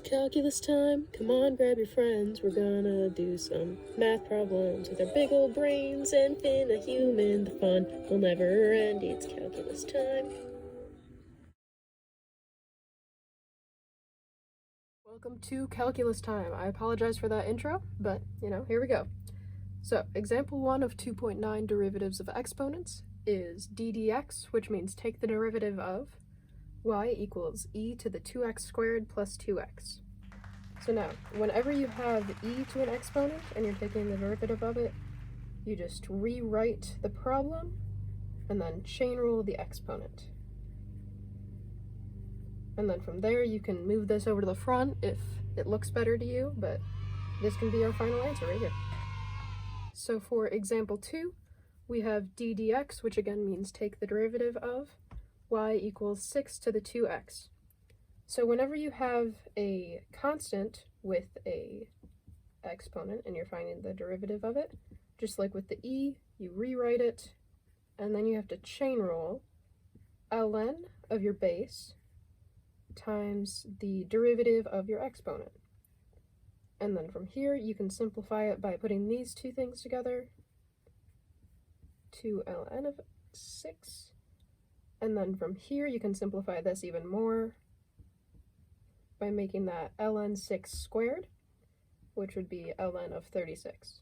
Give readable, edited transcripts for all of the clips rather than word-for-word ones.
calculus time. Come on, grab your friends. We're gonna do some math problems with our big old brains. Infinite human, the fun will never end. It's calculus time. Welcome to calculus time. I apologize for that intro, but here we go. So, example 1 of 2.9 derivatives of exponents is d dx, which means take the derivative of y equals e to the 2x squared plus 2x. So now, whenever you have e to an exponent and you're taking the derivative of it, you just rewrite the problem and then chain rule the exponent. And then from there, you can move this over to the front if it looks better to you, but this can be our final answer right here. So for example 2, we have d dx, which again means take the derivative of y equals 6 to the 2x. So whenever you have a constant with a exponent and you're finding the derivative of it, just like with the e, you rewrite it, and then you have to chain rule ln of your base times the derivative of your exponent. And then from here, you can simplify it by putting these two things together, 2ln of 6. And then from here, you can simplify this even more by making that ln 6 squared, which would be ln of 36.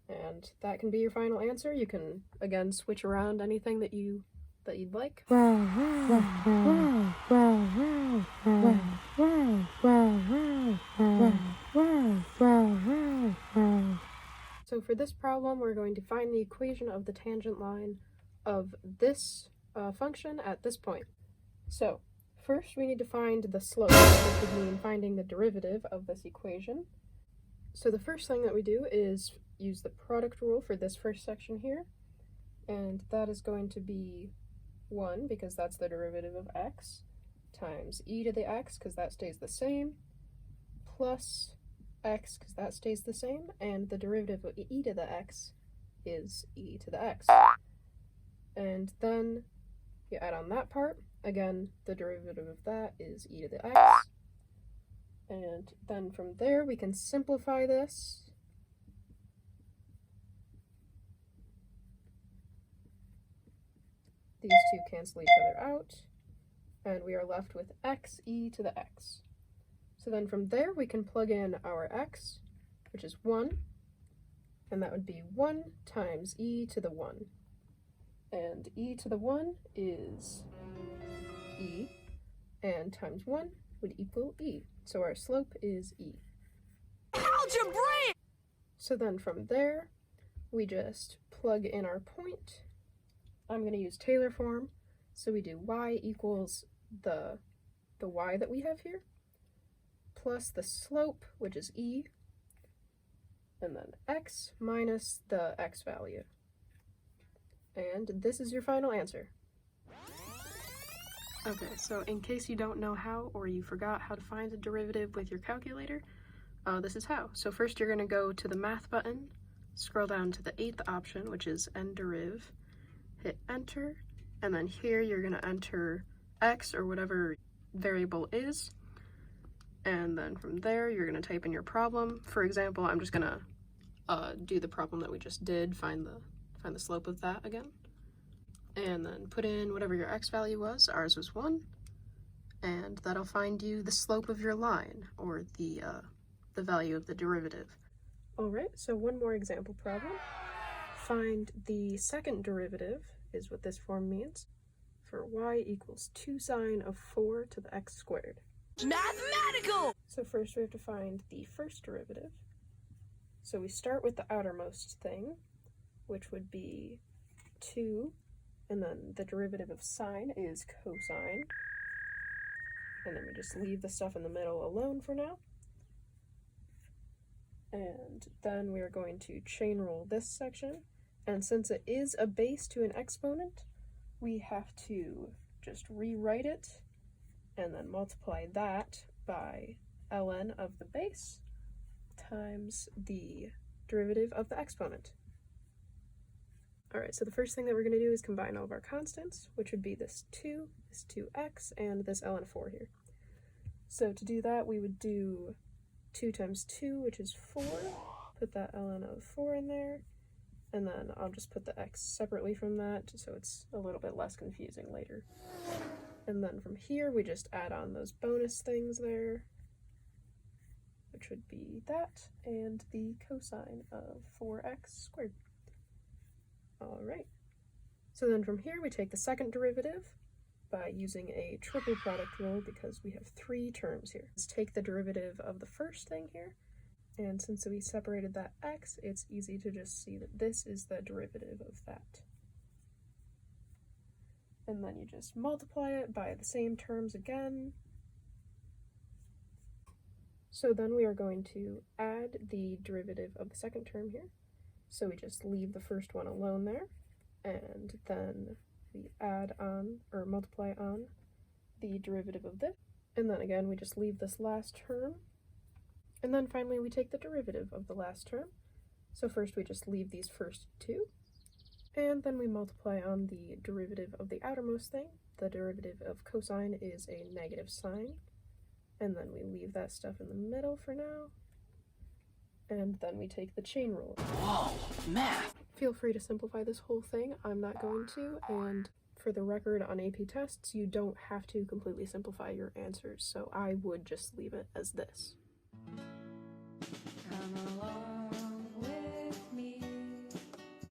And that can be your final answer. You can, again, switch around anything that you'd like. So for this problem, we're going to find the equation of the tangent line of this function at this point. So first, we need to find the slope, which would mean finding the derivative of this equation. So the first thing that we do is use the product rule for this first section here, and that is going to be 1, because that's the derivative of x, times e to the x, because that stays the same, plus x, because that stays the same, and the derivative of e to the x is e to the x. And then you add on that part. Again, the derivative of that is e to the x. And then from there, we can simplify this. These two cancel each other out, and we are left with x e to the x. So then from there, we can plug in our x, which is 1, and that would be 1 times e to the 1. And e to the 1 is e, and times 1 would equal e. So our slope is e. Algebraic! So then from there, we just plug in our point. I'm going to use Taylor form, so we do y equals the y that we have here, plus the slope, which is e, and then x minus the x value. And this is your final answer. Okay, so in case you don't know how, or you forgot how to find the derivative with your calculator, this is how. So first you're going to go to the math button, scroll down to the 8th option, which is nderiv, hit enter, and then here you're going to enter x or whatever variable is, and then from there you're going to type in your problem. For example, I'm just going to do the problem that we just did, find the slope of that again, and then put in whatever your x value was. Ours was 1, and that'll find you the slope of your line, or the value of the derivative. Alright, so one more example problem. Find the second derivative, is what this form means, for y equals 2 sine of 4 to the x squared. Mathematical! So first we have to find the first derivative. So we start with the outermost thing, which would be 2, and then the derivative of sine is cosine. And then we just leave the stuff in the middle alone for now. And then we are going to chain rule this section. And since it is a base to an exponent, we have to just rewrite it and then multiply that by ln of the base times the derivative of the exponent. Alright, so the first thing that we're going to do is combine all of our constants, which would be this 2, this 2x, and this ln 4 here. So to do that, we would do 2 times 2, which is 4. Put that ln of 4 in there, and then I'll just put the x separately from that, so it's a little bit less confusing later. And then from here, we just add on those bonus things there, which would be that, and the cosine of 4x squared. All right. So then from here, we take the second derivative by using a triple product rule because we have 3 terms here. Let's take the derivative of the first thing here, and since we separated that x, it's easy to just see that this is the derivative of that. And then you just multiply it by the same terms again. So then we are going to add the derivative of the second term here. So we just leave the first one alone there, and then we add on, or multiply on, the derivative of this. And then again, we just leave this last term. And then finally, we take the derivative of the last term. So first we just leave these first 2. And then we multiply on the derivative of the outermost thing. The derivative of cosine is a negative sign. And then we leave that stuff in the middle for now. And then we take the chain rule. Whoa, math! Feel free to simplify this whole thing. I'm not going to. And for the record, on AP tests, you don't have to completely simplify your answers. So I would just leave it as this. Come along.